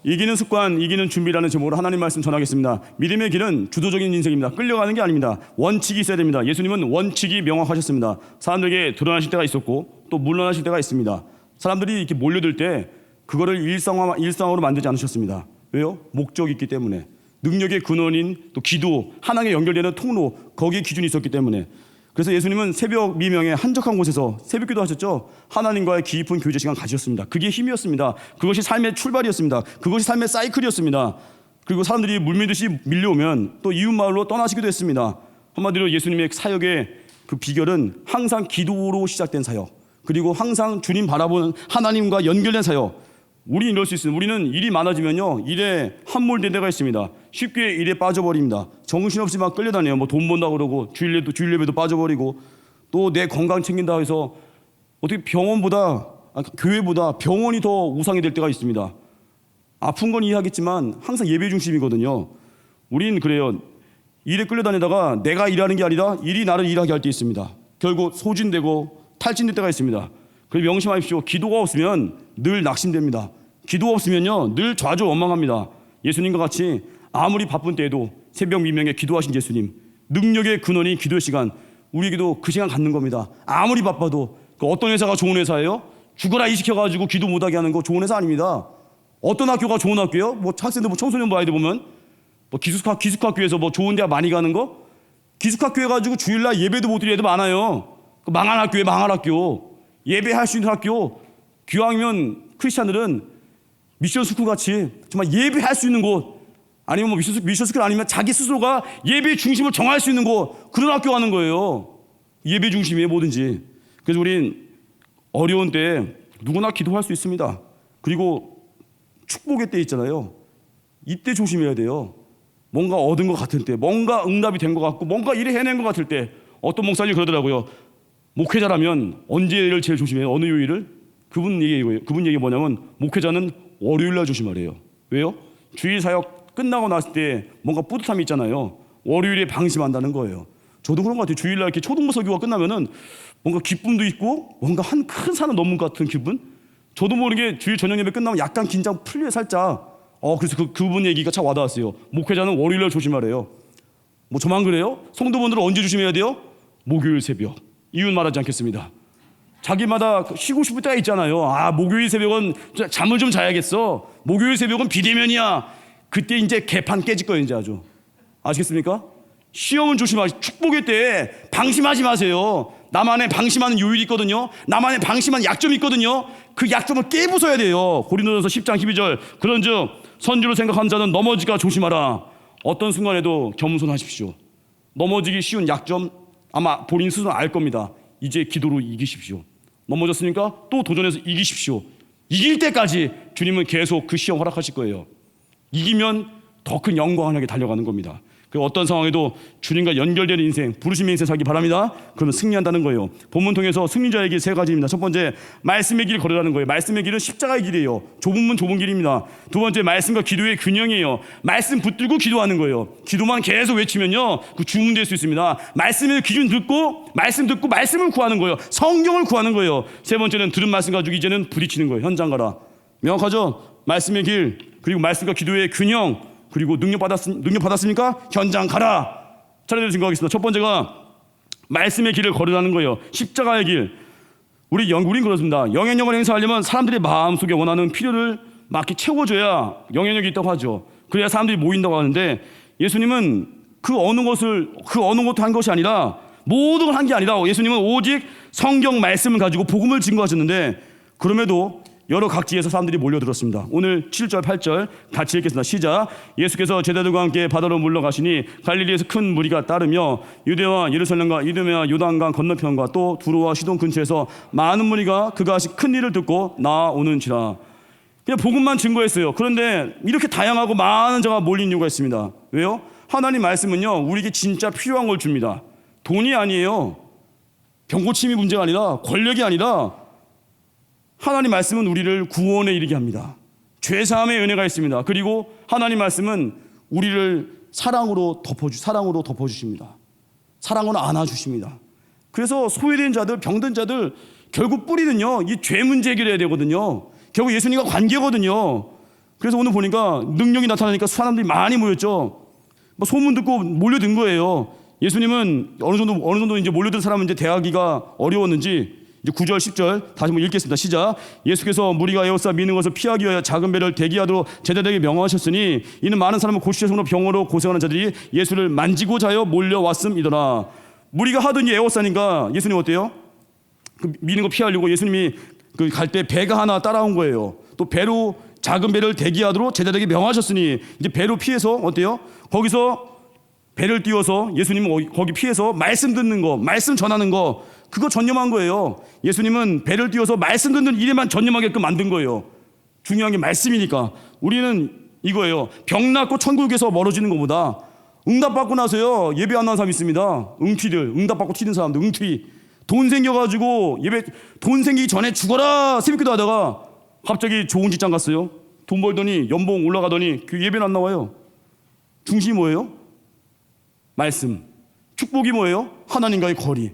이기는 습관, 이기는 준비라는 제목으로 하나님 말씀 전하겠습니다. 믿음의 길은 주도적인 인생입니다. 끌려가는 게 아닙니다. 원칙이 있어야 됩니다. 예수님은 원칙이 명확하셨습니다. 사람들에게 드러나실 때가 있었고 또 물러나실 때가 있습니다. 사람들이 이렇게 몰려들 때 그거를 일상으로 만들지 않으셨습니다. 왜요? 목적이 있기 때문에. 능력의 근원인 또 기도, 하나님에 연결되는 통로, 거기에 기준이 있었기 때문에. 그래서 예수님은 새벽 미명에 한적한 곳에서 새벽기도 하셨죠. 하나님과의 깊은 교제 시간 가지셨습니다. 그게 힘이었습니다. 그것이 삶의 출발이었습니다. 그것이 삶의 사이클이었습니다. 그리고 사람들이 물밀듯이 밀려오면 또 이웃마을로 떠나시기도 했습니다. 한마디로 예수님의 사역의 그 비결은 항상 기도로 시작된 사역, 그리고 항상 주님 바라보는 하나님과 연결된 사역. 우리는 이럴 수 있습니다. 우리는 일이 많아지면요, 일에 함몰된 데가 있습니다. 쉽게 일에 빠져버립니다. 정신없이 막 끌려다녀요. 뭐 돈 번다고 그러고 주일 예배도 빠져버리고, 또 내 건강 챙긴다 해서 어떻게 교회보다 병원이 더 우상이 될 때가 있습니다. 아픈 건 이해하겠지만 항상 예배 중심이거든요. 우린 그래요. 일에 끌려다니다가 내가 일하는 게 아니라 일이 나를 일하게 할 때 있습니다. 결국 소진되고 탈진될 때가 있습니다. 그래서 명심하십시오. 기도가 없으면 늘 낙심됩니다. 기도가 없으면요, 늘 좌절원망합니다. 예수님과 같이 아무리 바쁜 때에도 새벽 미명에 기도하신 예수님, 능력의 근원이 기도의 시간, 우리에게도 그 시간 갖는 겁니다. 아무리 바빠도. 어떤 회사가 좋은 회사예요? 죽어라 이 시켜가지고 기도 못하게 하는 거 좋은 회사 아닙니다. 어떤 학교가 좋은 학교예요? 뭐 학생들, 뭐 청소년부 아이들 보면 뭐 기숙학교에서 뭐 좋은 데 많이 가는 거? 기숙학교 해가지고 주일날 예배도 못 드리는 애들 많아요. 망한 학교에 망한 학교. 예배할 수 있는 학교. 기왕이면 크리스찬들은 미션 스쿨 같이 정말 예배할 수 있는 곳, 아니면 뭐 미션 스쿨 아니면 자기 스스로가 예배 중심을 정할 수 있는 곳, 그런 학교 가는 거예요. 예배 중심이에요, 뭐든지. 그래서 우린 어려운 때 누구나 기도할 수 있습니다. 그리고 축복의 때 있잖아요. 이때 조심해야 돼요. 뭔가 얻은 것 같을 때, 뭔가 응답이 된 것 같고, 뭔가 일을 해낸 것 같을 때. 어떤 목사님이 그러더라고요. 목회자라면 언제를 제일 조심해요? 어느 요일을? 그분 얘기 뭐냐면, 목회자는 월요일날 조심하래요. 왜요? 주일 사역 끝나고 났을 때 뭔가 뿌듯함이 있잖아요. 월요일에 방심한다는 거예요. 저도 그런 것 같아요. 주일날 이렇게 초등부 설교가 끝나면은 뭔가 기쁨도 있고 뭔가 한 큰 산을 넘은 것 같은 기분? 저도 모르게 주일 저녁 예배 끝나면 약간 긴장 풀려요, 살짝. 그래서 그분 얘기가 참 와닿았어요. 목회자는 월요일날 조심하래요. 뭐 저만 그래요? 성도분들은 언제 조심해야 돼요? 목요일 새벽. 이유는 말하지 않겠습니다. 자기마다 쉬고 싶을 때가 있잖아요. 목요일 새벽은 잠을 좀 자야겠어. 목요일 새벽은 비대면이야. 그때 이제 개판 깨질 거예요, 이제 아주. 아시겠습니까? 시험은 조심하시. 축복의 때 방심하지 마세요. 나만의 방심하는 요일이 있거든요. 나만의 방심하는 약점이 있거든요. 그 약점을 깨부숴야 돼요. 고린도전서 10장 12절. 그런즉 선지로 생각하는 자는 넘어지가 조심하라. 어떤 순간에도 겸손하십시오. 넘어지기 쉬운 약점 아마 본인 스스로 알 겁니다. 이제 기도로 이기십시오. 넘어졌으니까 또 도전해서 이기십시오. 이길 때까지 주님은 계속 그 시험 허락하실 거예요. 이기면 더 큰 영광을 향해 달려가는 겁니다. 그 어떤 상황에도 주님과 연결되는 인생, 부르심의 인생 살기 바랍니다. 그러면 승리한다는 거예요. 본문 통해서 승리자의 길 세 가지입니다. 첫 번째, 말씀의 길 걸으라는 거예요. 말씀의 길은 십자가의 길이에요. 좁은 문 좁은 길입니다. 두 번째, 말씀과 기도의 균형이에요. 말씀 붙들고 기도하는 거예요. 기도만 계속 외치면요, 그 주문될 수 있습니다. 말씀의 기준 듣고 말씀 듣고 말씀을 구하는 거예요. 성경을 구하는 거예요. 세 번째는 들은 말씀 가지고 이제는 부딪히는 거예요. 현장 가라. 명확하죠? 말씀의 길, 그리고 말씀과 기도의 균형, 그리고 능력 받았습니까? 현장 가라. 차례대로 증거하겠습니다. 첫 번째가 말씀의 길을 걸으라는 거예요. 십자가의 길. 우린 그렇습니다. 영향력을 행사하려면 사람들의 마음속에 원하는 필요를 막 이렇게 채워줘야 영향력이 있다고 하죠. 그래야 사람들이 모인다고 하는데, 예수님은 그 어느 것도 한 것이 아니라, 모든 걸 한 게 아니라, 예수님은 오직 성경 말씀을 가지고 복음을 증거하셨는데, 그럼에도 여러 각지에서 사람들이 몰려들었습니다. 오늘 7절 8절 같이 읽겠습니다. 시작. 예수께서 제자들과 함께 바다로 물러가시니 갈릴리에서 큰 무리가 따르며 유대와 예루살렘과 이두메와 요단강 건너편과 또 두로와 시돈 근처에서 많은 무리가 그가 하신 큰 일을 듣고 나오는지라. 그냥 복음만 증거했어요. 그런데 이렇게 다양하고 많은 자가 몰린 이유가 있습니다. 왜요? 하나님 말씀은요, 우리에게 진짜 필요한 걸 줍니다. 돈이 아니에요. 병고침이 문제가 아니라, 권력이 아니라, 하나님 말씀은 우리를 구원에 이르게 합니다. 죄사함의 은혜가 있습니다. 그리고 하나님 말씀은 우리를 사랑으로 덮어주십니다. 사랑으로 안아주십니다. 그래서 소외된 자들, 병든 자들, 결국 뿌리는요, 이 죄 문제 해결해야 되거든요. 결국 예수님과 관계거든요. 그래서 오늘 보니까 능력이 나타나니까 사람들이 많이 모였죠. 뭐 소문 듣고 몰려든 거예요. 예수님은 어느 정도 이제 몰려든 사람은 이제 대하기가 어려웠는지 이제 9절 10절 다시 한번 읽겠습니다. 시작. 예수께서 무리가 에워싸 미는 것을 피하기 위하여 작은 배를 대기하도록 제자들에게 명하셨으니 이는 많은 사람은 고시적으로 병으로 고생하는 자들이 예수를 만지고자 하여 몰려왔음이더라. 무리가 하더니 에워싸니까 예수님 어때요? 그 미는 거 피하려고 예수님이 그 갈 때 배가 하나 따라온 거예요. 또 배로 작은 배를 대기하도록 제자들에게 명하셨으니 이제 배로 피해서 어때요? 거기서 배를 띄워서 예수님은 거기 피해서 말씀 듣는 거, 말씀 전하는 거 그거 전념한 거예요. 예수님은 배를 띄워서 말씀 듣는 일에만 전념하게끔 만든 거예요. 중요한 게 말씀이니까. 우리는 이거예요. 병 낫고 천국에서 멀어지는 것보다 응답받고 나서요 예배 안 나온 사람 있습니다. 응튀들, 응답받고 튀는 사람들, 응튀. 돈 생겨가지고 돈 생기기 전에 죽어라 새벽기도 하다가 갑자기 좋은 직장 갔어요. 돈 벌더니 연봉 올라가더니 그 예배는 안 나와요. 중심이 뭐예요? 말씀. 축복이 뭐예요? 하나님과의 거리.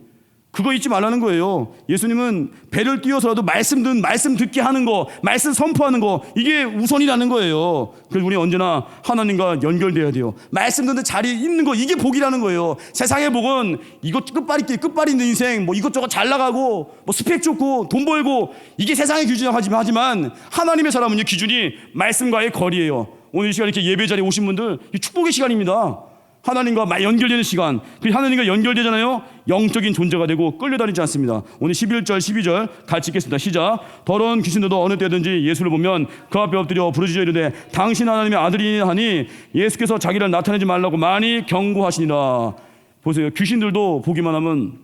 그거 잊지 말라는 거예요. 예수님은 배를 띄워서라도 말씀 듣게 하는 거, 말씀 선포하는 거 이게 우선이라는 거예요. 그래서 우리 언제나 하나님과 연결돼야 돼요. 말씀 듣는 자리에 있는 거 이게 복이라는 거예요. 세상의 복은 이것 끝발이 있는 인생 뭐 이것저것 잘 나가고 뭐 스펙 좋고 돈 벌고 이게 세상의 기준이라고 하지만 하나님의 사람은요 기준이 말씀과의 거리예요. 오늘 이 시간 이렇게 예배 자리에 오신 분들 이 축복의 시간입니다. 하나님과 연결되는 시간. 그 하나님과 연결되잖아요. 영적인 존재가 되고 끌려다니지 않습니다. 오늘 11절 12절 같이 읽겠습니다. 시작. 더러운 귀신들도 어느 때든지 예수를 보면 그 앞에 엎드려 부르짖어 이르되 당신 하나님의 아들이니 하니 예수께서 자기를 나타내지 말라고 많이 경고하시니라. 보세요. 귀신들도 보기만 하면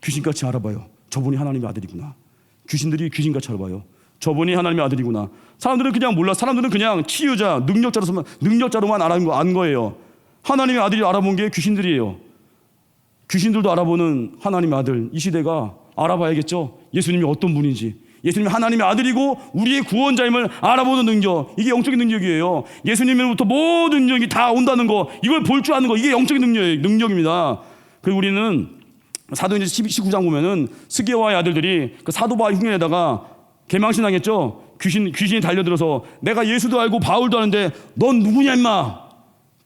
귀신같이 알아봐요. 저분이 하나님의 아들이구나. 귀신들이 귀신같이 알아봐요. 저분이 하나님의 아들이구나. 사람들은 그냥 몰라. 사람들은 그냥 치유자, 능력자로만 안 거예요. 하나님의 아들이 알아본 게 귀신들이에요. 귀신들도 알아보는 하나님의 아들. 이 시대가 알아봐야겠죠. 예수님이 어떤 분인지. 예수님이 하나님의 아들이고 우리의 구원자임을 알아보는 능력. 이게 영적인 능력이에요. 예수님으로부터 모든 능력이 다 온다는 거. 이걸 볼 줄 아는 거. 이게 영적인 능력입니다. 그리고 우리는 사도행전 19장 보면은 스게와의 아들들이 그 사도바의 흉년에다가 개망신당했죠. 귀신이 달려들어서 내가 예수도 알고 바울도 아는데 넌 누구냐 임마.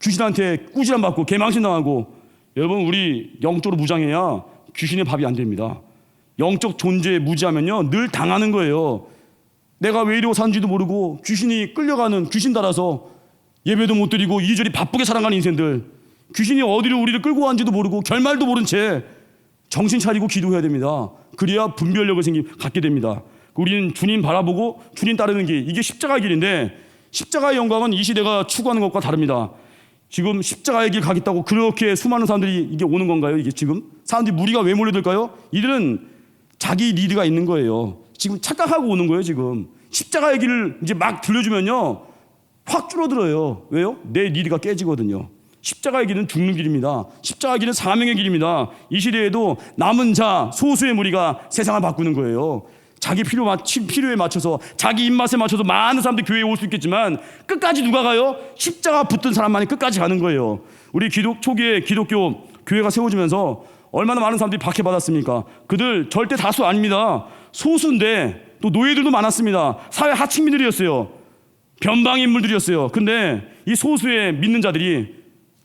귀신한테 꾸지람 받고 개망신 당하고. 여러분 우리 영적으로 무장해야 귀신의 밥이 안 됩니다. 영적 존재에 무지하면요 늘 당하는 거예요. 내가 왜 이러고 사는지도 모르고 귀신이 끌려가는 귀신 따라서 예배도 못 드리고 이리저리 바쁘게 살아가는 인생들. 귀신이 어디로 우리를 끌고 가는지도 모르고 결말도 모른 채 정신 차리고 기도해야 됩니다. 그래야 분별력을 갖게 됩니다. 우리는 주님 바라보고 주님 따르는 길, 이게 십자가의 길인데 십자가의 영광은 이 시대가 추구하는 것과 다릅니다. 지금 십자가의 길 가겠다고 그렇게 수많은 사람들이 이게 오는 건가요? 이게 지금 사람들이 무리가 왜 몰려들까요? 이들은 자기 리드가 있는 거예요. 지금 착각하고 오는 거예요. 지금 십자가의 길을 이제 막 들려주면요 확 줄어들어요. 왜요? 내 리드가 깨지거든요. 십자가의 길은 죽는 길입니다. 십자가의 길은 사명의 길입니다. 이 시대에도 남은 자 소수의 무리가 세상을 바꾸는 거예요. 자기 필요에 맞춰서 자기 입맛에 맞춰서 많은 사람들이 교회에 올 수 있겠지만 끝까지 누가 가요? 십자가 붙든 사람만이 끝까지 가는 거예요. 우리 초기에 기독교 교회가 세워지면서 얼마나 많은 사람들이 박해받았습니까? 그들 절대 다수 아닙니다. 소수인데 또 노예들도 많았습니다. 사회 하층민들이었어요. 변방인물들이었어요. 근데 이 소수의 믿는 자들이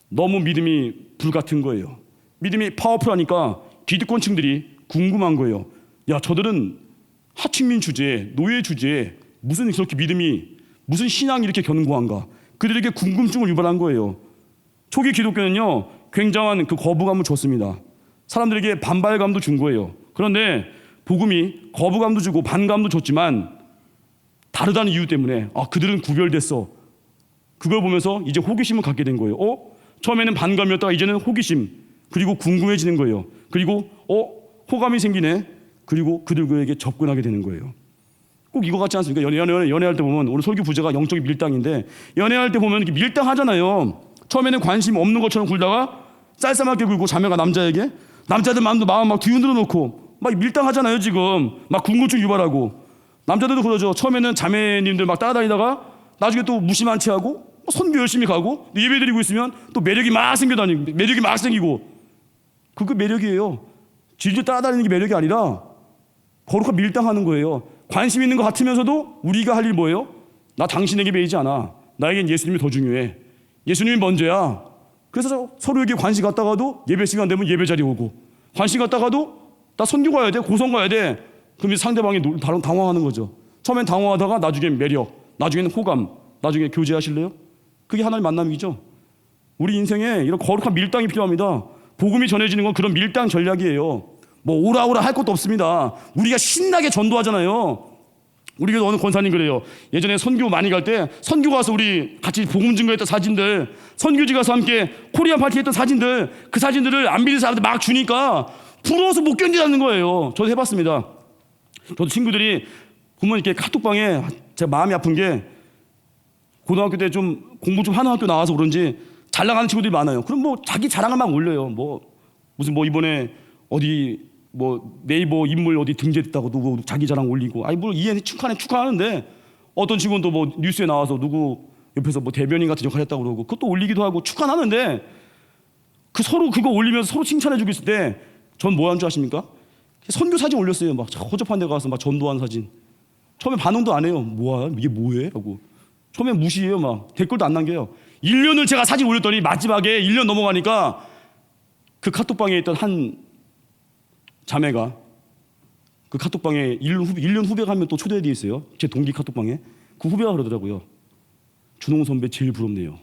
너무 믿음이 불같은 거예요. 믿음이 파워풀하니까 기득권층들이 궁금한 거예요. 야, 저들은 하층민 주제에, 노예 주제에 무슨 그렇게 무슨 신앙이 이렇게 견고한가? 그들에게 궁금증을 유발한 거예요. 초기 기독교는요 굉장한 그 거부감을 줬습니다. 사람들에게 반발감도 준 거예요. 그런데 복음이 거부감도 주고 반감도 줬지만 다르다는 이유 때문에 그들은 구별됐어. 그걸 보면서 이제 호기심을 갖게 된 거예요. 처음에는 반감이었다가 이제는 호기심, 그리고 궁금해지는 거예요. 그리고 호감이 생기네. 그리고 그들에게 접근하게 되는 거예요. 꼭 이거 같지 않습니까? 연애할 때 보면 오늘 설교 부제가 영적인 밀당인데 연애할 때 보면 이렇게 밀당하잖아요. 처음에는 관심 없는 것처럼 굴다가 쌀쌀하게 굴고 자매가 남자에게 남자들 마음 막 뒤흔들어 놓고 막 밀당하잖아요. 지금 막 궁금증 유발하고 남자들도 그러죠. 처음에는 자매님들 막 따라다니다가 나중에 또 무심한 채 하고 선교 열심히 가고 예배 드리고 있으면 또 매력이 막 생기고 그게 매력이에요. 질질 따라다니는 게 매력이 아니라 거룩한 밀당하는 거예요. 관심 있는 것 같으면서도 우리가 할 일 뭐예요? 나 당신에게 매이지 않아. 나에겐 예수님이 더 중요해. 예수님이 먼저야. 그래서 서로에게 관심 갖다가도 예배 시간 되면 예배 자리 오고, 관심 갖다가도 나 선교 가야 돼, 고성 가야 돼. 그럼 상대방이 바로 당황하는 거죠. 처음엔 당황하다가 나중엔 매력, 나중에는 호감, 나중에 교제하실래요? 그게 하나님 만남이죠. 우리 인생에 이런 거룩한 밀당이 필요합니다. 복음이 전해지는 건 그런 밀당 전략이에요. 뭐 오라오라 할 것도 없습니다. 우리가 신나게 전도하잖아요. 우리 교회 어느 권사님 그래요. 예전에 선교 많이 갈 때 선교 가서 우리 같이 복음 증거했던 사진들, 선교지 가서 함께 코리안 파티 했던 사진들, 그 사진들을 안 믿는 사람들 막 주니까 부러워서 못 견디는 거예요. 저도 해봤습니다. 저도 친구들이 보면 이렇게 카톡방에 제가 마음이 아픈 게, 고등학교 때 좀 공부 좀 하는 학교 나와서 그런지 잘 나가는 친구들이 많아요. 그럼 뭐 자기 자랑을 막 올려요. 뭐 무슨 뭐 이번에 어디 뭐 네이버 인물 어디 등재됐다고 누구 자기 자랑 올리고, 아니 뭘 이해는 축하하는데 어떤 친구는 또 뭐 뉴스에 나와서 누구 옆에서 뭐 대변인 같은 역할 했다고 그러고 그것도 올리기도 하고 축하하는데, 그 서로 그거 올리면서 서로 칭찬해주고 있을 때 전 뭐 한 줄 아십니까? 선교 사진 올렸어요. 막 허접한 데 가서 막 전도한 사진. 처음에 반응도 안 해요. 뭐야 이게 뭐해? 하고 처음에 무시해요. 막 댓글도 안 남겨요. 1년을 제가 사진 올렸더니 마지막에 1년 넘어가니까 그 카톡방에 있던 한 자매가, 그 카톡방에 1년 후배가 한 명 또 초대되어 있어요. 제 동기 카톡방에. 그 후배가 그러더라고요. 준홍 선배 제일 부럽네요.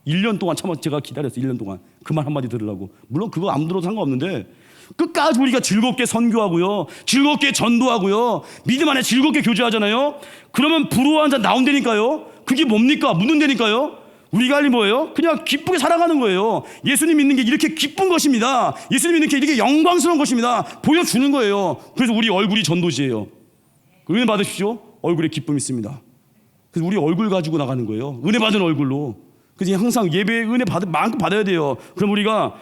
1년 동안 참아 제가 기다렸어요. 1년 동안 그 말 한마디 들으려고. 물론 그거 안 들어도 상관없는데 끝까지 우리가 즐겁게 선교하고요, 즐겁게 전도하고요, 믿음 안에 즐겁게 교제하잖아요. 그러면 부러워한 자 나온다니까요. 그게 뭡니까? 묻는다니까요. 우리가 할 일 뭐예요? 그냥 기쁘게 살아가는 거예요. 예수님 믿는 게 이렇게 기쁜 것입니다. 예수님 믿는 게 이렇게 영광스러운 것입니다. 보여주는 거예요. 그래서 우리 얼굴이 전도지예요. 은혜 받으십시오. 얼굴에 기쁨이 있습니다. 그래서 우리 얼굴 가지고 나가는 거예요. 은혜 받은 얼굴로. 그래서 항상 예배에 은혜 만큼 받아야 돼요. 그럼 우리가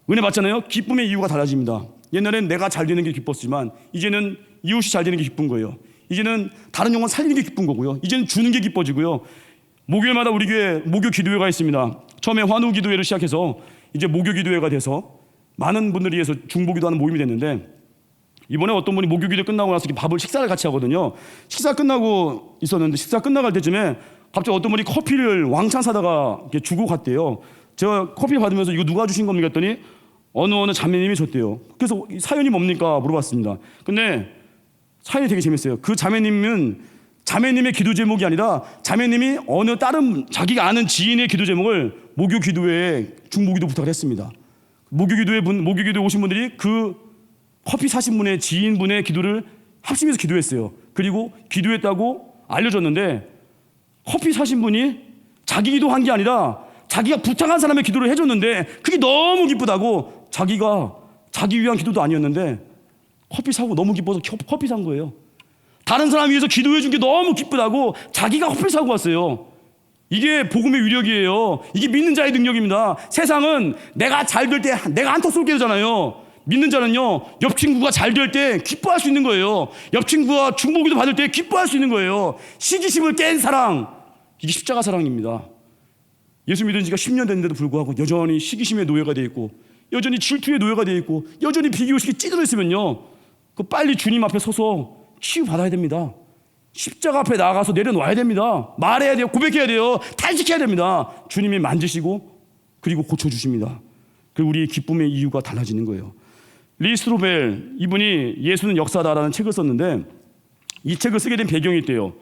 은혜 받잖아요. 기쁨의 이유가 달라집니다. 옛날엔 내가 잘 되는 게 기뻤지만 이제는 이웃이 잘 되는 게 기쁜 거예요. 이제는 다른 영혼 살리는 게 기쁜 거고요. 이제는 주는 게 기뻐지고요. 목요일마다 우리 교회 목요 기도회가 있습니다. 처음에 환우 기도회를 시작해서 이제 목요 기도회가 돼서 많은 분들이 위해서 중보기도하는 모임이 됐는데, 이번에 어떤 분이 목요 기도 끝나고 나서 밥을 식사를 같이 하거든요. 식사 끝나고 있었는데 식사 끝나갈 때쯤에 갑자기 어떤 분이 커피를 왕창 사다가 이렇게 주고 갔대요. 제가 커피 받으면서 이거 누가 주신 겁니까 했더니 어느 자매님이 줬대요. 그래서 사연이 뭡니까 물어봤습니다. 근데 사연이 되게 재밌어요. 그 자매님은 자매님의 기도 제목이 아니라 자매님이 어느 다른 자기가 아는 지인의 기도 제목을 목요 기도회에 중보기도 부탁을 했습니다. 목요 기도회 오신 분들이 그 커피 사신 분의 지인분의 기도를 합심해서 기도했어요. 그리고 기도했다고 알려줬는데, 커피 사신 분이 자기 기도한 게 아니라 자기가 부탁한 사람의 기도를 해줬는데 그게 너무 기쁘다고, 자기가 자기 위한 기도도 아니었는데 커피 사고 너무 기뻐서 커피 산 거예요. 다른 사람 위해서 기도해 준 게 너무 기쁘다고 자기가 커피 사고 왔어요. 이게 복음의 위력이에요. 이게 믿는 자의 능력입니다. 세상은 내가 잘 될 때 내가 한턱 쏠게 되잖아요. 믿는 자는요, 옆 친구가 잘 될 때 기뻐할 수 있는 거예요. 옆 친구가 중보기도 받을 때 기뻐할 수 있는 거예요. 시기심을 깬 사랑, 이게 십자가 사랑입니다. 예수 믿은 지가 10년 됐는데도 불구하고 여전히 시기심의 노예가 되어 있고, 여전히 질투의 노예가 되어 있고, 여전히 비교의식이 찌들어 있으면요, 그 빨리 주님 앞에 서서 치유받아야 됩니다. 십자가 앞에 나가서 내려놓아야 됩니다. 말해야 돼요. 고백해야 돼요. 탄식해야 됩니다. 주님이 만지시고 그리고 고쳐주십니다. 그리고 우리의 기쁨의 이유가 달라지는 거예요. 리 스트로벨, 이분이 예수는 역사다라는 책을 썼는데, 이 책을 쓰게 된 배경이 있대요.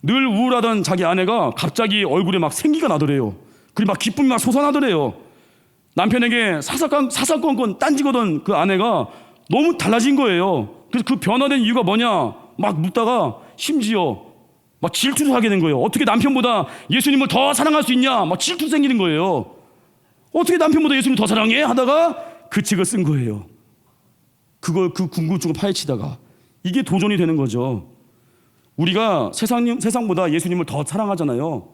늘 우울하던 자기 아내가 갑자기 얼굴에 막 생기가 나더래요. 그리고 막 기쁨이 막 솟아나더래요. 남편에게 사사건건 딴지거던 그 아내가 너무 달라진 거예요. 그래서 그 변화된 이유가 뭐냐 막 묻다가 심지어 막 질투를 하게 된 거예요. 어떻게 남편보다 예수님을 더 사랑할 수 있냐, 막 질투 생기는 거예요. 어떻게 남편보다 예수님을 더 사랑해? 하다가 그 책을 쓴 거예요. 그 궁금증을 파헤치다가 이게 도전이 되는 거죠. 우리가 세상보다 예수님을 더 사랑하잖아요.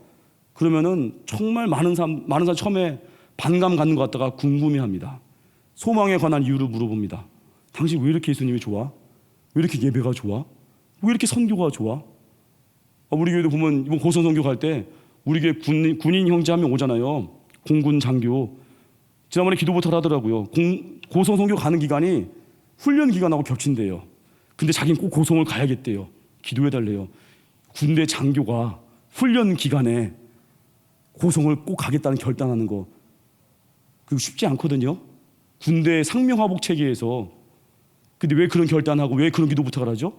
그러면은 정말 많은 사람 처음에 반감 갖는 것 같다가 궁금해합니다. 소망에 관한 이유를 물어봅니다. 당신 왜 이렇게 예수님이 좋아? 왜 이렇게 예배가 좋아? 왜 이렇게 선교가 좋아? 우리 교회도 보면 이번 고선 선교 갈 때 우리 교회 군인 형제 한 명 오잖아요. 공군 장교. 지난번에 기도 부탁을 하더라고요. 고선 선교 가는 기간이 훈련 기간하고 겹친대요. 근데 자기는 꼭 고성을 가야겠대요. 기도해달래요. 군대 장교가 훈련 기간에 고성을 꼭 가겠다는 결단하는 거, 그거 쉽지 않거든요. 군대 상명하복 체계에서. 근데 왜 그런 결단하고 왜 그런 기도 부탁을 하죠?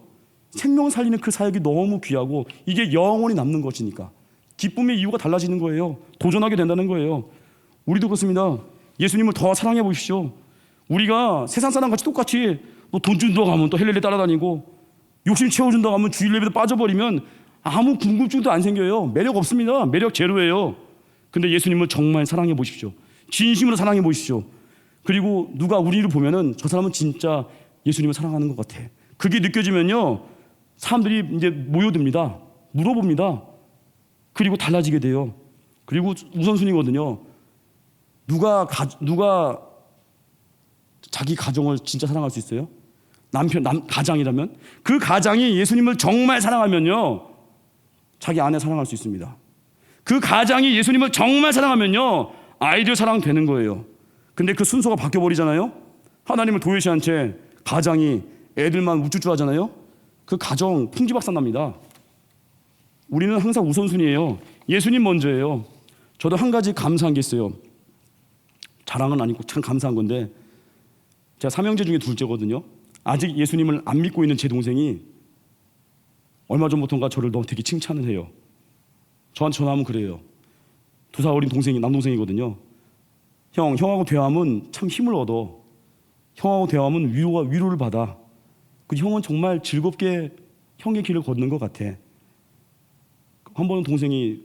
생명 살리는 그 사역이 너무 귀하고 이게 영원히 남는 것이니까 기쁨의 이유가 달라지는 거예요. 도전하게 된다는 거예요. 우리도 그렇습니다. 예수님을 더 사랑해 보십시오. 우리가 세상 사람같이 똑같이 돈 준다고 하면 또 헬렐레 따라다니고 욕심 채워준다고 하면 주일 예배도 빠져버리면 아무 궁금증도 안 생겨요. 매력 없습니다. 매력 제로예요. 근데 예수님을 정말 사랑해 보십시오. 진심으로 사랑해 보십시오. 그리고 누가 우리를 보면은 저 사람은 진짜 예수님을 사랑하는 것 같아. 그게 느껴지면요, 사람들이 이제 모여듭니다. 물어봅니다. 그리고 달라지게 돼요. 그리고 우선순위거든요. 누가 자기 가정을 진짜 사랑할 수 있어요? 가장이라면? 그 가장이 예수님을 정말 사랑하면요, 자기 아내 사랑할 수 있습니다. 그 가장이 예수님을 정말 사랑하면요, 아이들 사랑되는 거예요. 근데 그 순서가 바뀌어버리잖아요. 하나님을 도외시한 채 가장이 애들만 우쭈쭈 하잖아요. 그 가정 풍지박산납니다. 우리는 항상 우선순위예요. 예수님 먼저예요. 저도 한 가지 감사한 게 있어요. 자랑은 아니고 참 감사한 건데, 제가 삼형제 중에 둘째거든요. 아직 예수님을 안 믿고 있는 제 동생이 얼마 전부터인가 저를 너무 되게 칭찬을 해요. 저한테 전화하면 그래요. 2살 어린 동생이, 남동생이거든요. 형하고 대화하면 참 힘을 얻어. 형하고 대화하면 위로를 받아. 그 형은 정말 즐겁게 형의 길을 걷는 것 같아. 한 번은 동생이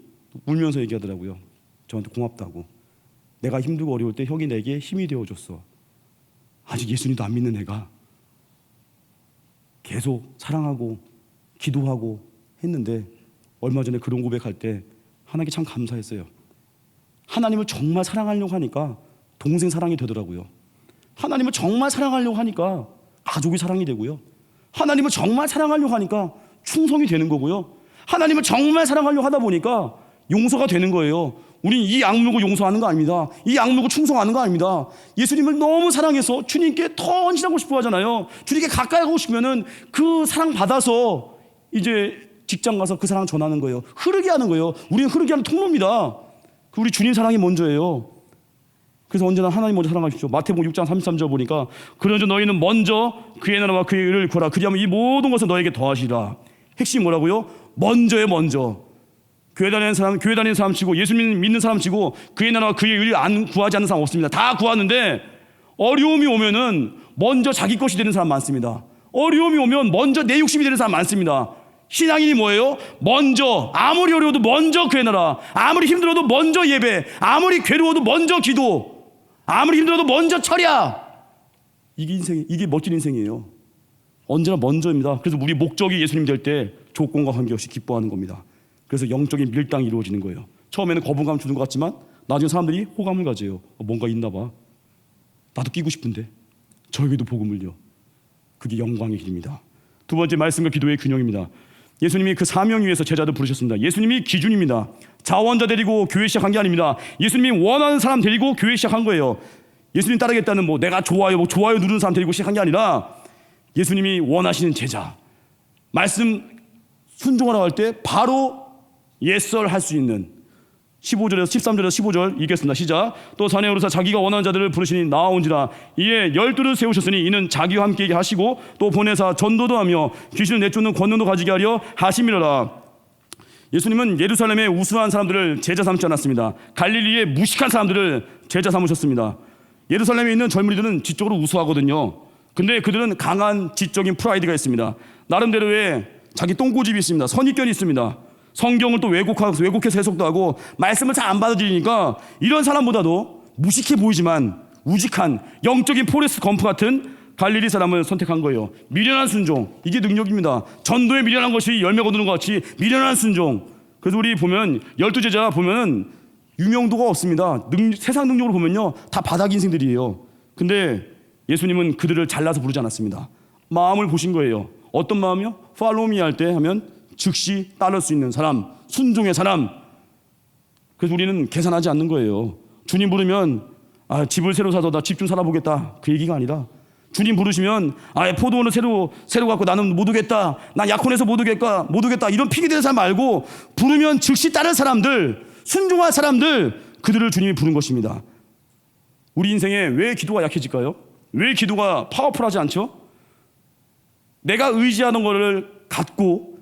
울면서 얘기하더라고요. 저한테 고맙다고. 내가 힘들고 어려울 때 형이 내게 힘이 되어줬어. 아직 예수님도 안 믿는 애가 계속 사랑하고 기도하고 했는데 얼마 전에 그런 고백할 때 하나님께 참 감사했어요. 하나님을 정말 사랑하려고 하니까 동생 사랑이 되더라고요. 하나님을 정말 사랑하려고 하니까 가족이 사랑이 되고요. 하나님을 정말 사랑하려고 하니까 충성이 되는 거고요. 하나님을 정말 사랑하려고 하다 보니까 용서가 되는 거예요. 우린 이 악물고 용서하는 거 아닙니다. 이 악물고 충성하는 거 아닙니다. 예수님을 너무 사랑해서 주님께 더 헌신하고 싶어 하잖아요. 주님께 가까이 가고 싶으면은 그 사랑 받아서 이제 직장 가서 그 사랑 전하는 거예요. 흐르게 하는 거예요. 우리는 흐르게 하는 통로입니다. 우리 주님 사랑이 먼저예요. 그래서 언제나 하나님 먼저 사랑하십시오. 마태복음 6장 33절 보니까 그런즉 너희는 먼저 그의 나라와 그의 의를 구하라. 그리하면 이 모든 것을 너에게 더하시라. 핵심 뭐라고요? 먼저예요. 먼저. 교회 다니는 사람 치고 예수님 믿는 사람 치고 그의 나라와 그의 의를 안 구하지 않는 사람 없습니다. 다 구하는데 어려움이 오면은 먼저 자기 것이 되는 사람 많습니다. 어려움이 오면 먼저 내 욕심이 되는 사람 많습니다. 신앙인이 뭐예요? 먼저, 아무리 어려워도 먼저 그의 나라, 아무리 힘들어도 먼저 예배, 아무리 괴로워도 먼저 기도, 아무리 힘들어도 먼저 철야. 이게 멋진 인생이에요. 언제나 먼저입니다. 그래서 우리 목적이 예수님 될 때 조건과 관계없이 기뻐하는 겁니다. 그래서 영적인 밀당이 이루어지는 거예요. 처음에는 거부감 주는 것 같지만 나중에 사람들이 호감을 가져요. 뭔가 있나 봐. 나도 끼고 싶은데 저에게도 복음을요. 그게 영광의 길입니다. 두 번째, 말씀과 기도의 균형입니다. 예수님이 그 사명 위에서 제자들 부르셨습니다. 예수님이 기준입니다. 자원자 데리고 교회 시작한 게 아닙니다. 예수님이 원하는 사람 데리고 교회 시작한 거예요. 예수님 따르겠다는 내가 좋아요 누르는 사람 데리고 시작한 게 아니라 예수님이 원하시는 제자, 말씀 순종하라고 할 때 바로 예설 할 수 있는 15절에서 13절에서 15절 읽겠습니다. 시작. 또 산에 오르사 자기가 원하는 자들을 부르시니 나아온지라. 이에 12를 세우셨으니 이는 자기와 함께 하시고 또 보내사 전도도 하며 귀신을 내쫓는 권능도 가지게 하려 하심이로라. 예수님은 예루살렘의 우수한 사람들을 제자 삼지 않았습니다. 갈릴리의 무식한 사람들을 제자 삼으셨습니다. 예루살렘에 있는 젊은이들은 지적으로 우수하거든요. 근데 그들은 강한 지적인 프라이드가 있습니다. 나름대로의 자기 똥꼬집이 있습니다. 선입견이 있습니다. 성경을 또 왜곡해서 해석도 하고 말씀을 잘 안 받아들이니까 이런 사람보다도 무식해 보이지만 우직한 영적인 포레스트 검프 같은 갈릴리 사람을 선택한 거예요. 미련한 순종, 이게 능력입니다. 전도에 미련한 것이 열매 거두는 것 같이 미련한 순종. 그래서 우리 보면 12제자 보면 유명도가 없습니다. 세상 능력으로 보면요 다 바닥 인생들이에요. 근데 예수님은 그들을 잘라서 부르지 않았습니다. 마음을 보신 거예요. 어떤 마음이요? Follow me 할 때 하면 즉시 따를 수 있는 사람, 순종의 사람. 그래서 우리는 계산하지 않는 거예요. 주님 부르면 집을 새로 사서 나 집 좀 살아보겠다, 그 얘기가 아니라 주님 부르시면 포도원을 새로 갖고 나는 못 오겠다. 나 약혼해서 못 오겠다. 이런 핑계 대는 사람 말고 부르면 즉시 따를 사람들, 순종할 사람들, 그들을 주님이 부른 것입니다. 우리 인생에 왜 기도가 약해질까요? 왜 기도가 파워풀하지 않죠? 내가 의지하는 것을 갖고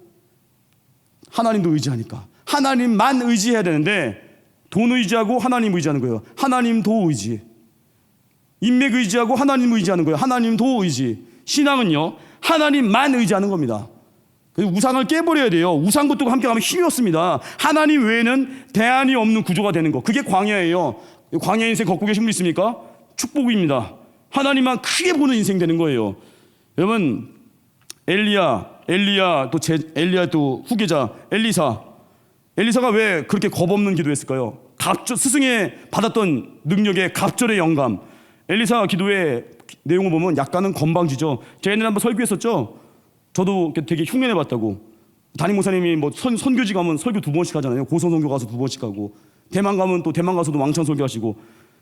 하나님도 의지하니까. 하나님만 의지해야 되는데 돈 의지하고 하나님 의지하는 거예요. 하나님 도 의지. 인맥 의지하고 하나님 의지하는 거예요. 하나님 도 의지. 신앙은요, 하나님만 의지하는 겁니다. 그래서 우상을 깨버려야 돼요. 우상 것도 함께 가면 힘이 없습니다. 하나님 외에는 대안이 없는 구조가 되는 거. 그게 광야예요. 광야 인생 걷고 계신 분 있습니까? 축복입니다. 하나님만 크게 보는 인생 되는 거예요. 여러분, 엘리야 또 후계자 엘리사가 왜 그렇게 겁없는 기도했을까요? 스승의 받았던 능력의 갑절의 영감. 엘리사 기도의 내용을 보면 약간은 건방지죠. 제가 옛날에 한번 설교했었죠. 저도 되게 흉내내 봤다고. 담임 목사님이 뭐 선교지 가면 설교 2번씩 하잖아요. 고선 선교 가서 2번씩 하고, 대만 가면 또 대만 가서도 왕창 설교하시고.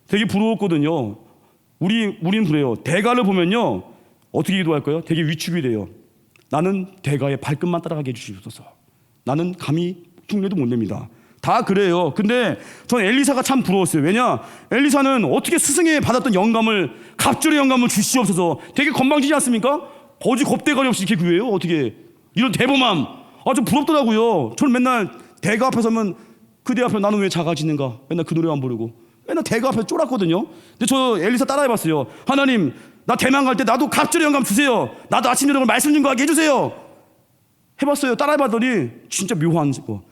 되게 부러웠거든요. 우린 그래요. 대가를 보면요, 어떻게 기도할까요? 되게 위축이 돼요. 나는 대가의 발끝만 따라가게 해주시옵소서. 나는 감히 흉내도 못 냅니다. 다 그래요. 근데 전 엘리사가 참 부러웠어요. 왜냐? 엘리사는 어떻게 스승에 받았던 갑절의 영감을 주시옵소서. 되게 건방지지 않습니까? 거지 겁대가리 없이 이렇게 구해요. 어떻게 이런 대범함. 좀 부럽더라고요. 저는 맨날 대가 앞에 서면 그대 앞에 나는 왜 작아지는가? 맨날 그 노래만 부르고 맨날 대가 앞에 쫄았거든요. 근데 저 엘리사 따라해봤어요. 하나님, 나 대만 갈 때 나도 갑절의 영감 주세요. 나도 아침 저녁을 말씀 증거하게 해주세요. 해봤어요. 따라해봤더니 진짜 묘한 거.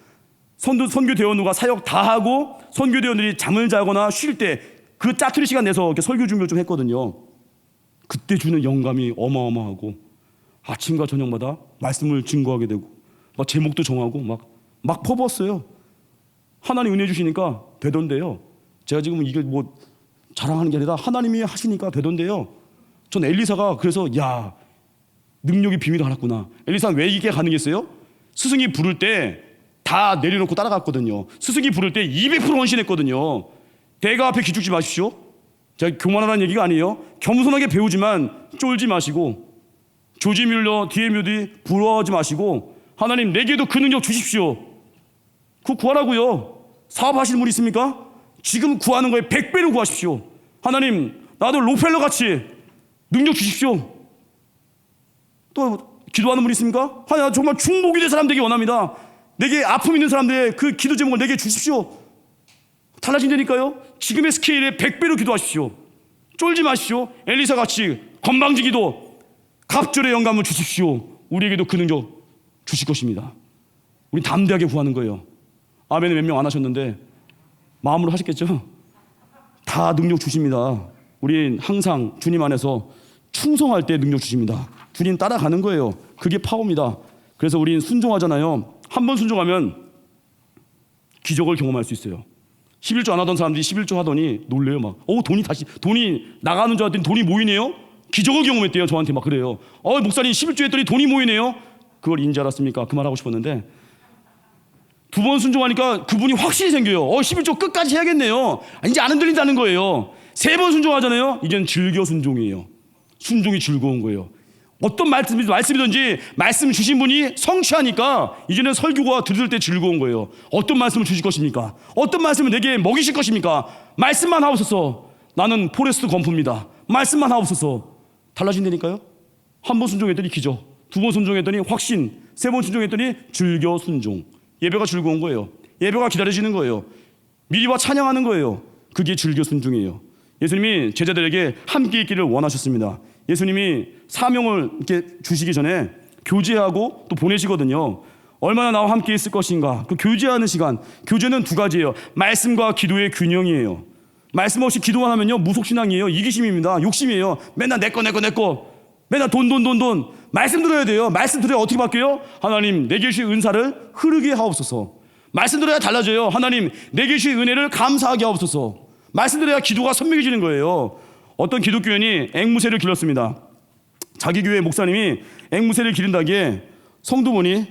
선교대원우가 사역 다 하고 선교대원들이 잠을 자거나 쉴 때 그 짜투리 시간 내서 이렇게 설교 준비를 좀 했거든요. 그때 주는 영감이 어마어마하고 아침과 저녁마다 말씀을 증거하게 되고 막 제목도 정하고 막 퍼부었어요. 하나님 은혜 주시니까 되던데요. 제가 지금 이게 뭐 자랑하는 게 아니라 하나님이 하시니까 되던데요. 전 엘리사가 그래서 능력이 비밀을 알았구나. 엘리사는 왜 이게 가능했어요? 스승이 부를 때 다 내려놓고 따라갔거든요. 스승이 부를 때 200% 헌신했거든요. 대가 앞에 기죽지 마십시오. 제가 교만하다는 얘기가 아니에요. 겸손하게 배우지만 쫄지 마시고, 조지 뮬러, D.L. 뮤디 부러워하지 마시고, 하나님 내게도 그 능력 주십시오. 그거 구하라고요. 사업하시는 분 있습니까? 지금 구하는 거에 100배로 구하십시오. 하나님, 나도 로펠러 같이 능력 주십시오. 또 기도하는 분 있습니까? 하나님, 정말 중복이 될 사람 되기 원합니다. 내게 아픔 있는 사람들의 그 기도 제목을 내게 주십시오. 달라진다니까요. 지금의 스케일에 100배로 기도하십시오. 쫄지 마십시오. 엘리사 같이 건방지 기도, 갑절의 영감을 주십시오. 우리에게도 그 능력 주실 것입니다. 우리 담대하게 구하는 거예요. 아멘은 몇 명 안 하셨는데 마음으로 하셨겠죠? 다 능력 주십니다. 우린 항상 주님 안에서 충성할 때 능력 주십니다. 주님 따라가는 거예요. 그게 파워입니다. 그래서 우린 순종하잖아요. 한 번 순종하면 기적을 경험할 수 있어요. 11조 안 하던 사람들이 11조 하더니 놀래요. 돈이 나가는 줄 알았더니 돈이 모이네요. 기적을 경험했대요. 저한테 막 그래요. 목사님 11조 했더니 돈이 모이네요. 그걸 인지 알았습니까? 그 말 하고 싶었는데, 2번 순종하니까 그분이 확신이 생겨요. 11조 끝까지 해야겠네요. 이제 안 흔들린다는 거예요. 3번 순종하잖아요. 이제는 즐겨 순종이에요. 순종이 즐거운 거예요. 어떤 말씀이든지 말씀 주신 분이 성취하니까 이제는 설교가 들을 때 즐거운 거예요. 어떤 말씀을 주실 것입니까? 어떤 말씀을 내게 먹이실 것입니까? 말씀만 하옵소서. 나는 포레스트 검프입니다. 말씀만 하옵소서. 달라진다니까요. 1번 순종했더니 기적, 2번 순종했더니 확신, 3번 순종했더니 즐겨 순종. 예배가 즐거운 거예요. 예배가 기다려지는 거예요. 미리와 찬양하는 거예요. 그게 즐겨 순종이에요. 예수님이 제자들에게 함께 있기를 원하셨습니다. 예수님이 사명을 이렇게 주시기 전에 교제하고 또 보내시거든요. 얼마나 나와 함께 있을 것인가. 그 교제하는 시간. 교제는 2가지예요. 말씀과 기도의 균형이에요. 말씀 없이 기도만 하면요, 무속신앙이에요. 이기심입니다. 욕심이에요. 맨날 내 거. 맨날 돈. 말씀 들어야 돼요. 말씀 들어야 어떻게 바뀌어요? 하나님, 내게 주신 은사를 흐르게 하옵소서. 말씀 들어야 달라져요. 하나님, 내게 주신 은혜를 감사하게 하옵소서. 말씀 들어야 기도가 선명해지는 거예요. 어떤 기독교인이 앵무새를 길렀습니다. 자기 교회 목사님이 앵무새를 기른다기에 성도분이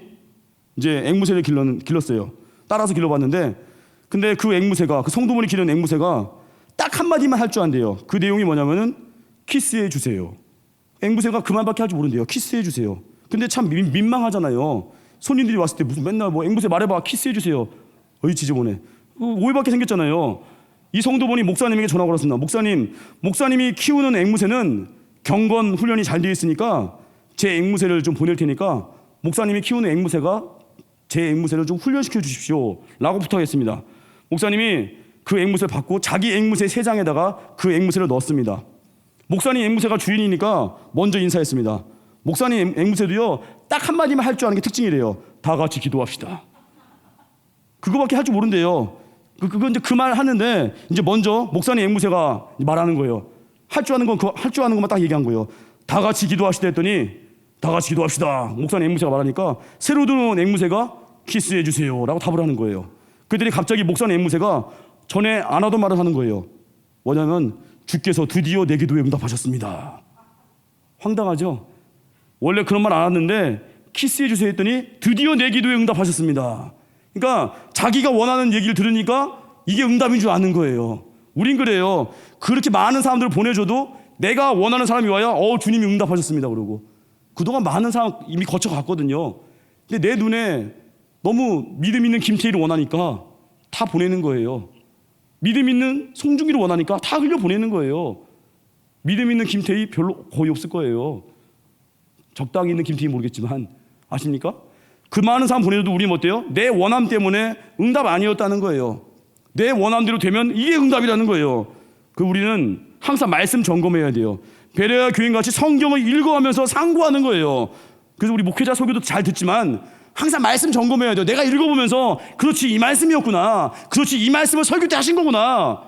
이제 앵무새를 길렀어요. 따라서 길러봤는데, 근데 그 성도분이 기른 앵무새가 딱 한마디만 할 줄 안돼요. 그 내용이 뭐냐면은 키스해 주세요. 앵무새가 그만밖에 할 줄 모른대요. 키스해 주세요. 근데 참 민망하잖아요. 손님들이 왔을 때 무슨 맨날 뭐 앵무새 말해봐 키스해 주세요. 어이 지저분해. 오해받게 생겼잖아요. 이 성도분이 목사님에게 전화 걸었습니다. 목사님이 키우는 앵무새는 경건 훈련이 잘 되어 있으니까 제 앵무새를 좀 보낼 테니까 목사님이 키우는 앵무새가 제 앵무새를 좀 훈련시켜 주십시오 라고 부탁했습니다. 목사님이 그 앵무새를 받고 자기 앵무새 3장에다가 그 앵무새를 넣었습니다. 목사님 앵무새가 주인이니까 먼저 인사했습니다. 목사님 앵무새도요 딱 한마디만 할 줄 아는 게 특징이래요. 다 같이 기도합시다. 그거밖에 할 줄 모른대요. 그건 이제 그 말 하는데 이제 먼저 목사님 앵무새가 말하는 거예요. 할 줄 아는 것만 딱 얘기한 거예요. 다 같이 기도합시다 했더니 다 같이 기도합시다. 목사님 앵무새가 말하니까 새로 들어온 앵무새가 키스해 주세요라고 답을 하는 거예요. 그랬더니 갑자기 목사님 앵무새가 전에 안 하던 말을 하는 거예요. 뭐냐면 주께서 드디어 내 기도에 응답하셨습니다. 황당하죠? 원래 그런 말 안 하는데 키스해 주세요 했더니 드디어 내 기도에 응답하셨습니다. 그러니까 자기가 원하는 얘기를 들으니까 이게 응답인 줄 아는 거예요. 우린 그래요. 그렇게 많은 사람들을 보내줘도 내가 원하는 사람이 와야 주님이 응답하셨습니다 그러고 그동안 많은 사람 이미 거쳐갔거든요. 근데 내 눈에 너무 믿음 있는 김태희를 원하니까 다 보내는 거예요. 믿음 있는 송중기를 원하니까 다 흘려 보내는 거예요. 믿음 있는 김태희 별로 거의 없을 거예요. 적당히 있는 김태희 모르겠지만 아십니까? 그 많은 사람 보내줘도 우리는 어때요? 내 원함 때문에 응답 아니었다는 거예요. 내 원함대로 되면 이게 응답이라는 거예요. 우리는 항상 말씀 점검해야 돼요. 베레아 교인같이 성경을 읽어가면서 상고하는 거예요. 그래서 우리 목회자 설교도 잘 듣지만 항상 말씀 점검해야 돼요. 내가 읽어보면서 그렇지 이 말씀이었구나. 그렇지 이 말씀을 설교 때 하신 거구나.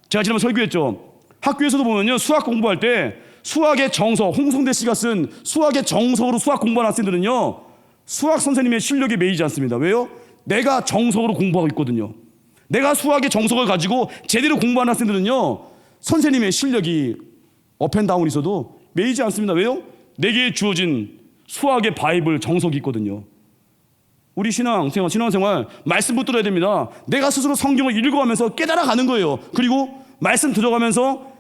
제가 지난번 설교했죠. 학교에서도 보면요 수학 공부할 때 수학의 정석 홍성대 씨가 쓴 수학의 정석으로 수학 공부하는 학생들은요 수학 선생님의 실력에 매이지 않습니다. 왜요? 내가 정석으로 공부하고 있거든요. 내가 수학의 정석을 가지고 제대로 공부하는 학생들은요 선생님의 실력이 업앤다운이 있어도 매이지 않습니다. 왜요? 내게 주어진 수학의 바이블 정석이 있거든요. 우리 신앙생활 말씀 붙들어야 됩니다. 내가 스스로 성경을 읽어가면서 깨달아가는 거예요. 그리고 말씀 들어가면서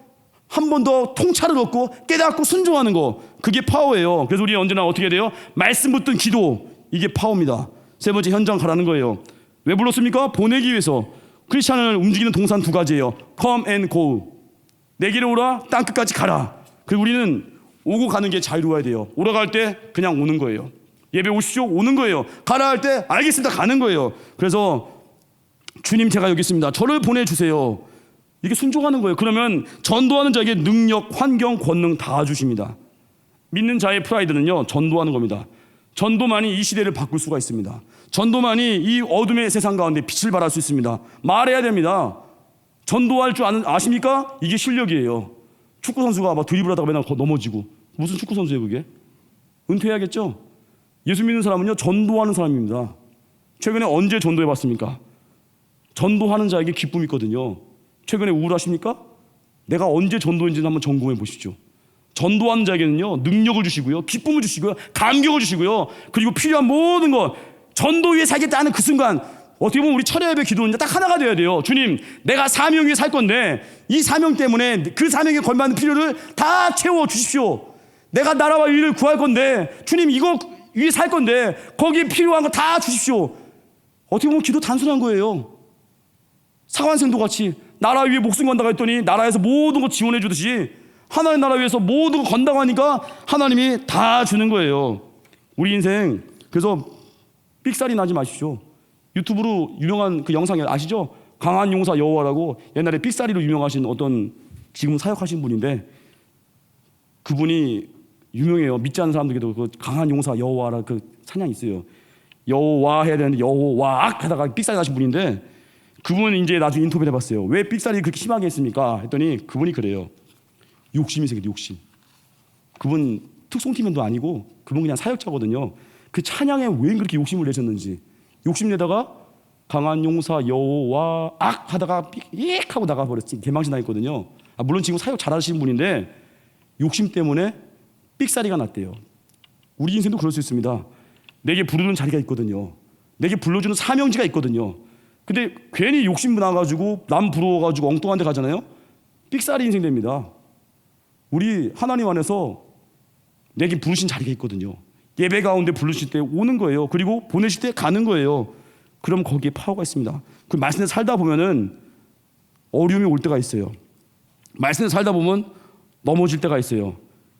한 번 더 통찰을 얻고 깨닫고 순종하는 거 그게 파워예요. 그래서 우리 언제나 어떻게 해야 돼요? 말씀 붙든 기도 이게 파워입니다. 세 번째 현장 가라는 거예요. 왜 불렀습니까? 보내기 위해서. 크리스찬을 움직이는 동사는 2가지예요. Come and go. 내 길에 오라 땅 끝까지 가라. 그리고 우리는 오고 가는 게 자유로워야 돼요. 오러 갈 때 그냥 오는 거예요. 예배 오십시오 오는 거예요. 가라 할 때 알겠습니다 가는 거예요. 그래서 주님 제가 여기 있습니다. 저를 보내주세요. 이게 순종하는 거예요. 그러면 전도하는 자에게 능력, 환경, 권능 다 주십니다. 믿는 자의 프라이드는요 전도하는 겁니다. 전도만이 이 시대를 바꿀 수가 있습니다. 전도만이 이 어둠의 세상 가운데 빛을 발할 수 있습니다. 말해야 됩니다. 전도할 줄 아십니까? 이게 실력이에요. 축구 선수가 막 드리블하다가 맨날 넘어지고 무슨 축구 선수예요 그게? 은퇴해야겠죠? 예수 믿는 사람은요 전도하는 사람입니다. 최근에 언제 전도해 봤습니까? 전도하는 자에게 기쁨이 있거든요. 최근에 우울하십니까? 내가 언제 전도했는지 한번 점검해 보십시오. 전도하는 자에게는요 능력을 주시고요 기쁨을 주시고요 감격을 주시고요 그리고 필요한 모든 것 전도 위에 살겠다는 그 순간 어떻게 보면 우리 철야 예배 기도는 딱 하나가 돼야 돼요. 주님 내가 사명 위에 살 건데 이 사명 때문에 그 사명에 걸맞는 필요를 다 채워 주십시오. 내가 나라와 의를 구할 건데 주님 이거 위에 살 건데 거기에 필요한 거 다 주십시오. 어떻게 보면 기도 단순한 거예요. 사관생도 같이 나라 위에 목숨 건다고 했더니 나라에서 모든 거 지원해 주듯이 하나님 나라 위해서 모든 거 건다고 하니까 하나님이 다 주는 거예요. 우리 인생 그래서 삑살이 나지 마십시오. 유튜브로 유명한 그 영상 아시죠? 강한 용사 여호와라고 옛날에 삑사리로 유명하신 어떤 지금 사역하신 분인데 그분이 유명해요. 믿지 않는 사람들에게도 그 강한 용사 여호와라 그 찬양이 있어요. 여호와 해야 되는데 여호와악 하다가 삑살이 나신 분인데 그분 이제 나중에 인터뷰를 해봤어요. 왜 삑살이 그렇게 심하게 했습니까? 했더니 그분이 그래요. 욕심이 생겨 욕심. 그분 특송팀원도 아니고 그분 그냥 사역자거든요. 그 찬양에 왜 그렇게 욕심을 내셨는지 욕심내다가 강한 용사 여호와 악 하다가 삑 하고 나가버렸지. 개망신 당했거든요. 물론 지금 사역 잘하시는 분인데 욕심 때문에 삑사리가 났대요. 우리 인생도 그럴 수 있습니다. 내게 부르는 자리가 있거든요. 내게 불러주는 사명지가 있거든요. 근데 괜히 욕심 나가지고 남 부러워가지고 엉뚱한 데 가잖아요. 삑사리 인생 됩니다. 우리 하나님 안에서 내게 부르신 자리가 있거든요. 예배 가운데 부르실 때 오는 거예요. 그리고 보내실 때 가는 거예요. 그럼 거기에 파워가 있습니다. 그 말씀에 살다 보면은 어려움이 올 때가 있어요. 말씀에 살다 보면 넘어질 때가 있어요.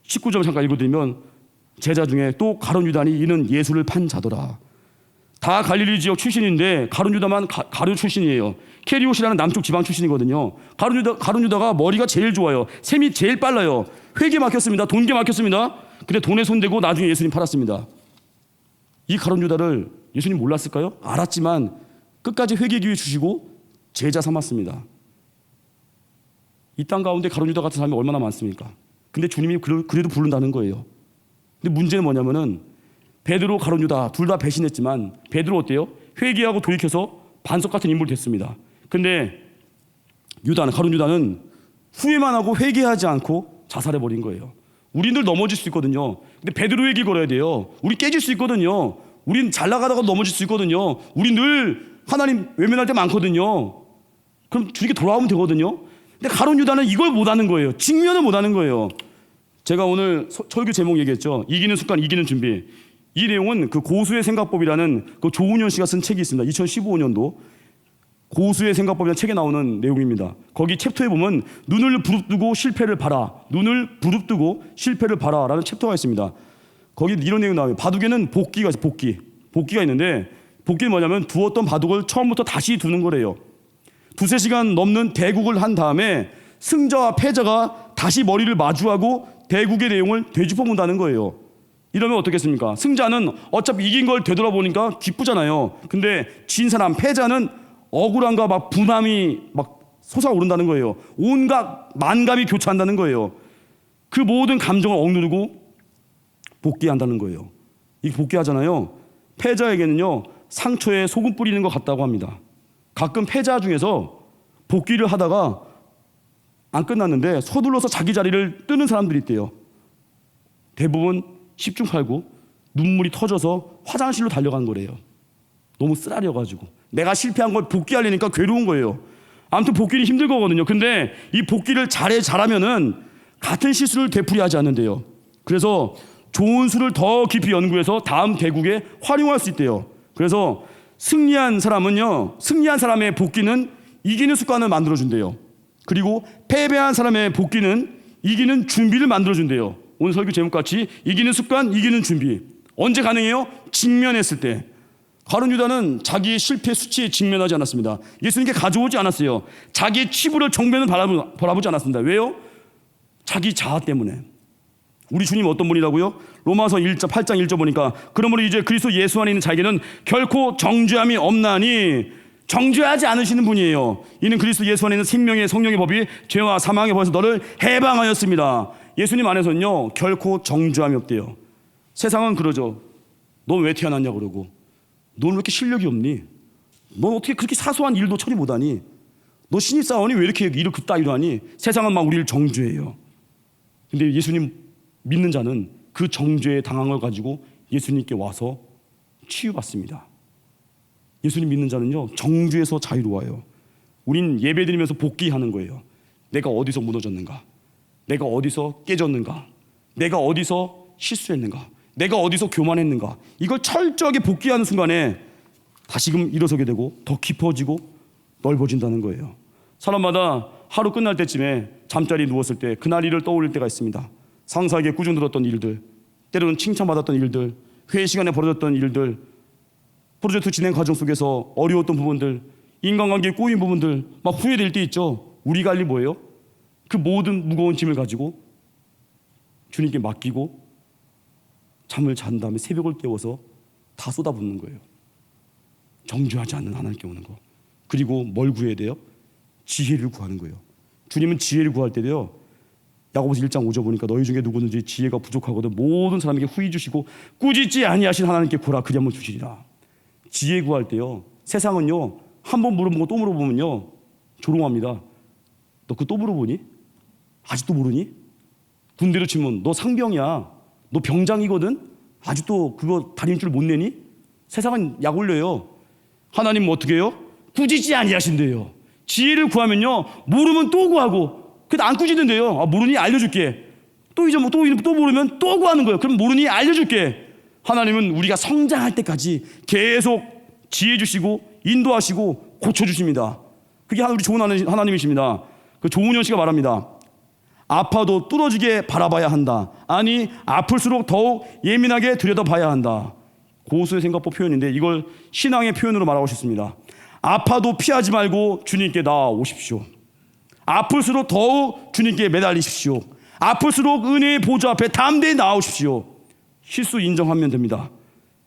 19절 잠깐 읽어드리면 제자 중에 또 가룟 유다니 이는 예수를 판 자더라. 다 갈릴리 지역 출신인데 가룟 유다만 가룟 출신이에요. 케리옷이라는 남쪽 지방 출신이거든요. 가룟 유다가 머리가 제일 좋아요. 셈이 제일 빨라요. 회계 막혔습니다. 돈게 막혔습니다. 근데 돈에 손대고 나중에 예수님 팔았습니다. 이 가룟 유다를 예수님 몰랐을까요? 알았지만 끝까지 회개 기회 주시고 제자 삼았습니다. 이 땅 가운데 가룟 유다 같은 사람이 얼마나 많습니까? 근데 주님이 그래도 부른다는 거예요. 근데 문제는 뭐냐면은 베드로, 가룟 유다 둘 다 배신했지만 베드로 어때요? 회개하고 돌이켜서 반석 같은 인물이 됐습니다. 근데 가룟 유다는 후회만 하고 회개하지 않고 자살해버린 거예요. 우린 넘어질 수 있거든요. 근데 베드로의 길 걸어야 돼요. 우리 깨질 수 있거든요. 우린 잘 나가다가 넘어질 수 있거든요. 우리 늘 하나님 외면할 때 많거든요. 그럼 주님께 돌아오면 되거든요. 근데 가룟 유다는 이걸 못하는 거예요. 직면을 못하는 거예요. 제가 오늘 설교 제목 얘기했죠. 이기는 습관, 이기는 준비. 이 내용은 그 고수의 생각법이라는 그 조은현 씨가 쓴 책이 있습니다. 2015년도 고수의 생각법이라는 책에 나오는 내용입니다. 거기 챕터에 보면 눈을 부릅뜨고 실패를 봐라. 눈을 부릅뜨고 실패를 봐라 라는 챕터가 있습니다. 거기 이런 내용이 나와요. 바둑에는 복기가 있어요. 복기가 있는데 복기는 뭐냐면 두었던 바둑을 처음부터 다시 두는 거래요. 두세 시간 넘는 대국을 한 다음에 승자와 패자가 다시 머리를 마주하고 대국의 내용을 되짚어 본다는 거예요. 이러면 어떻겠습니까? 승자는 어차피 이긴 걸 되돌아보니까 기쁘잖아요. 근데 진 사람, 패자는 억울함과 막 분함이 막 솟아오른다는 거예요. 온갖 만감이 교차한다는 거예요. 그 모든 감정을 억누르고 복귀한다는 거예요. 이 복귀하잖아요. 패자에게는요, 상처에 소금 뿌리는 것 같다고 합니다. 가끔 패자 중에서 복귀를 하다가 안 끝났는데 서둘러서 자기 자리를 뜨는 사람들이 있대요. 대부분 10중 8구 눈물이 터져서 화장실로 달려간 거래요. 너무 쓰라려가지고 내가 실패한 걸 복귀하려니까 괴로운 거예요. 아무튼 복귀는 힘들 거거든요. 근데 이 복귀를 잘하면은 같은 실수를 되풀이하지 않는데요. 그래서 좋은 수를 더 깊이 연구해서 다음 대국에 활용할 수 있대요. 그래서 승리한 사람의 복귀는 이기는 습관을 만들어준대요. 그리고 패배한 사람의 복귀는 이기는 준비를 만들어준대요. 오늘 설교 제목같이 이기는 습관, 이기는 준비. 언제 가능해요? 직면했을 때. 가룟 유다는 자기의 실패 수치에 직면하지 않았습니다. 예수님께 가져오지 않았어요. 자기의 치부를 정면을 바라보지 않았습니다. 왜요? 자기 자아 때문에. 우리 주님 어떤 분이라고요? 로마서 8장 1절 보니까 그러므로 이제 그리스도 예수 안에 있는 자에게는 결코 정죄함이 없나니 정죄하지 않으시는 분이에요. 이는 그리스도 예수 안에 있는 생명의 성령의 법이 죄와 사망의 법에서 너를 해방하였습니다. 예수님 안에서는요 결코 정죄함이 없대요. 세상은 그러죠. 넌 왜 태어났냐 그러고 넌 왜 이렇게 실력이 없니? 넌 어떻게 그렇게 사소한 일도 처리 못하니? 너 신입사원이 왜 이렇게 일을 그따위로 하니? 세상은 막 우리를 정죄해요. 근데 예수님 믿는 자는 그 정죄의 당함을 가지고 예수님께 와서 치유받습니다. 예수님 믿는 자는요 정죄에서 자유로워요. 우린 예배드리면서 복귀하는 거예요. 내가 어디서 무너졌는가? 내가 어디서 깨졌는가? 내가 어디서 실수했는가? 내가 어디서 교만했는가? 이걸 철저하게 복귀하는 순간에 다시금 일어서게 되고 더 깊어지고 넓어진다는 거예요. 사람마다 하루 끝날 때쯤에 잠자리에 누웠을 때 그날 일을 떠올릴 때가 있습니다. 상사에게 꾸중 들었던 일들, 때로는 칭찬받았던 일들, 회의 시간에 벌어졌던 일들, 프로젝트 진행 과정 속에서 어려웠던 부분들, 인간관계에 꼬인 부분들, 막 후회될 때 있죠. 우리가 할 일 뭐예요? 그 모든 무거운 짐을 가지고 주님께 맡기고 잠을 잔 다음에 새벽을 깨워서 다 쏟아붓는 거예요. 정죄하지 않는 하나님께 오는 거. 그리고 뭘 구해야 돼요? 지혜를 구하는 거예요. 주님은 지혜를 구할 때도요 야고보서 1장 5절 보니까 너희 중에 누구든지 지혜가 부족하거든 모든 사람에게 후히 주시고 꾸짖지 아니하신 하나님께 구하라 그리 한번 주시리라. 지혜 구할 때요 세상은요 한 번 물어보고 또 물어보면요 조롱합니다. 너 그거 또 물어보니? 아직도 모르니? 군대로 치면 너 상병이야. 너 병장이거든? 아직도 그거 다리는 줄 못 내니? 세상은 약 올려요. 하나님은 어떻게 해요? 꾸짖지 아니하신대요. 지혜를 구하면요 모르면 또 구하고 근데 안 꾸짖는데요. 모르니 알려줄게. 또 잊어먹고 또 모르면 또 구하는 거예요. 그럼 모르니 알려줄게. 하나님은 우리가 성장할 때까지 계속 지혜 주시고 인도하시고 고쳐주십니다. 그게 우리 좋은 하나님이십니다. 그 조은현 씨가 말합니다. 아파도 뚫어지게 바라봐야 한다. 아니 아플수록 더욱 예민하게 들여다봐야 한다. 고수의 생각법 표현인데 이걸 신앙의 표현으로 말하고 싶습니다. 아파도 피하지 말고 주님께 나아오십시오. 아플수록 더욱 주님께 매달리십시오. 아플수록 은혜의 보좌 앞에 담대히 나아오십시오. 실수 인정하면 됩니다.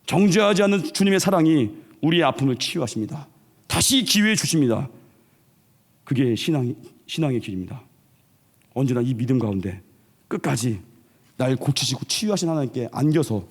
정죄하지 않는 주님의 사랑이 우리의 아픔을 치유하십니다. 다시 기회 주십니다. 그게 신앙의 길입니다. 언제나 이 믿음 가운데 끝까지 날 고치시고 치유하신 하나님께 안겨서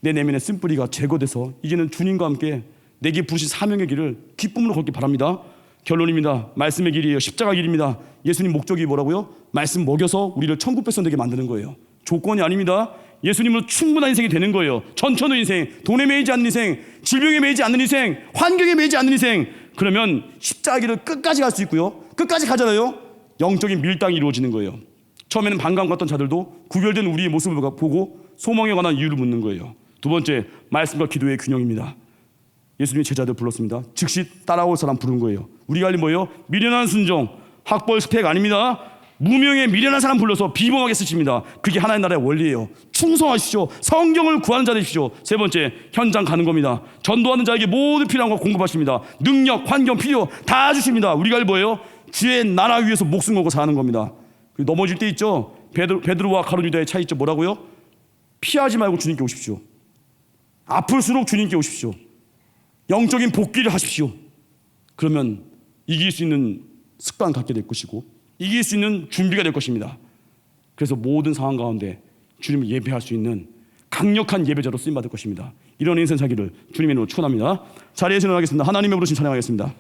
내 내면의 쓴뿌리가 제거돼서 이제는 주님과 함께 내게 부르신 사명의 길을 기쁨으로 걷기 바랍니다. 결론입니다. 말씀의 길이에요. 십자가 길입니다. 예수님 목적이 뭐라고요? 말씀 먹여서 우리를 천국 백성되게 만드는 거예요. 조건이 아닙니다. 예수님으로 충분한 인생이 되는 거예요. 전천후 인생, 돈에 매이지 않는 인생, 질병에 매이지 않는 인생, 환경에 매이지 않는 인생. 그러면 십자가 길을 끝까지 갈 수 있고요. 끝까지 가잖아요. 영적인 밀당이 이루어지는 거예요. 처음에는 반감 갔던 자들도 구별된 우리의 모습을 보고 소망에 관한 이유를 묻는 거예요. 두 번째, 말씀과 기도의 균형입니다. 예수님이 제자들 불렀습니다. 즉시 따라올 사람 부른 거예요. 우리가 할 일 뭐예요? 미련한 순종, 학벌 스펙 아닙니다. 무명의 미련한 사람 불러서 비범하게 쓰십니다. 그게 하나님 나라의 원리예요. 충성하십시오. 성경을 구하는 자 되십시오. 세 번째, 현장 가는 겁니다. 전도하는 자에게 모든 필요한 거 공급하십니다. 능력, 환경, 필요 다 주십니다. 우리가 할 뭐예요? 주의 나라 위해서 목숨 걸고 사는 겁니다. 넘어질 때 있죠. 베드로와 가룟 유다의 차이 있죠. 뭐라고요? 피하지 말고 주님께 오십시오. 아플수록 주님께 오십시오. 영적인 복귀를 하십시오. 그러면 이길 수 있는 습관 갖게 될 것이고 이길 수 있는 준비가 될 것입니다. 그래서 모든 상황 가운데 주님을 예배할 수 있는 강력한 예배자로 쓰임받을 것입니다. 이런 인생 살기를 주님의 이름으로 축원합니다. 자리에서 일어나겠습니다. 하나님의 부르심 찬양하겠습니다.